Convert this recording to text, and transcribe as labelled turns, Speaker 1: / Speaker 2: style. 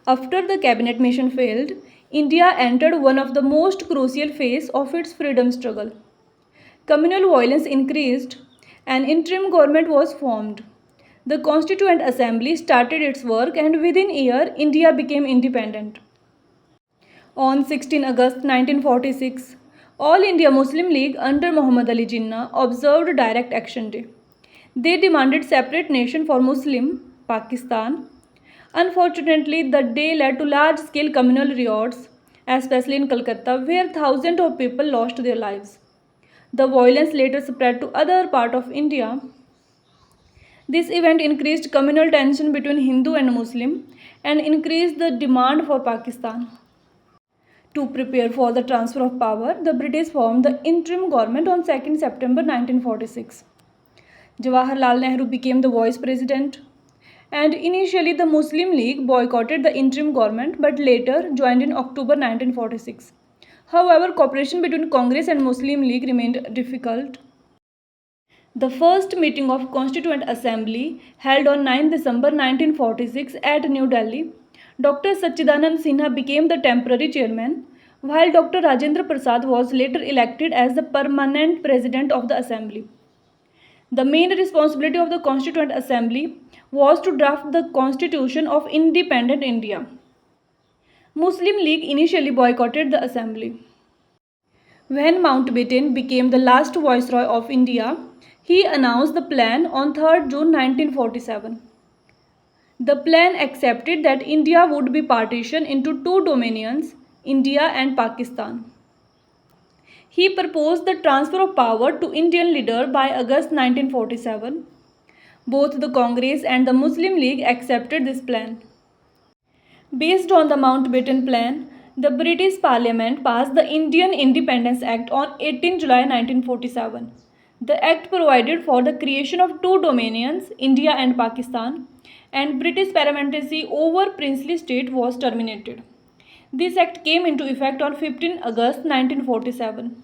Speaker 1: After the cabinet mission failed, India entered one of the most crucial phases of its freedom struggle. Communal violence increased, an interim government was formed. The Constituent Assembly started its work, and within a year, India became independent. On 16 August 1946, All India Muslim League under Muhammad Ali Jinnah observed Direct Action Day. They demanded separate nation for Muslim Pakistan. Unfortunately, the day led to large-scale communal riots, especially in Calcutta, where thousands of people lost their lives. The violence later spread to other parts of India. This event increased communal tension between Hindu and Muslim and increased the demand for Pakistan. To prepare for the transfer of power, the British formed the interim government on 2nd September 1946. Jawaharlal Nehru became the vice president, and initially the Muslim League boycotted the interim government but later joined in October 1946. However, cooperation between Congress and Muslim League remained difficult. The first meeting of Constituent Assembly held on 9 December 1946 at New Delhi. Dr. Sachidanand Sinha became the temporary chairman, while Dr. Rajendra Prasad was later elected as the permanent president of the assembly. The main responsibility of the Constituent Assembly was to draft the constitution of independent India. Muslim League initially boycotted the assembly. When Mountbatten became the last viceroy of India, he announced the plan on 3rd June 1947. The plan accepted that India would be partitioned into two dominions, India and Pakistan. He proposed the transfer of power to Indian leader by August 1947. Both the Congress and the Muslim League accepted this plan. Based on the Mountbatten Plan, the British Parliament passed the Indian Independence Act on 18 July 1947. The Act provided for the creation of two dominions, India and Pakistan, and British paramountcy over princely state was terminated. This act came into effect on 15 August 1947.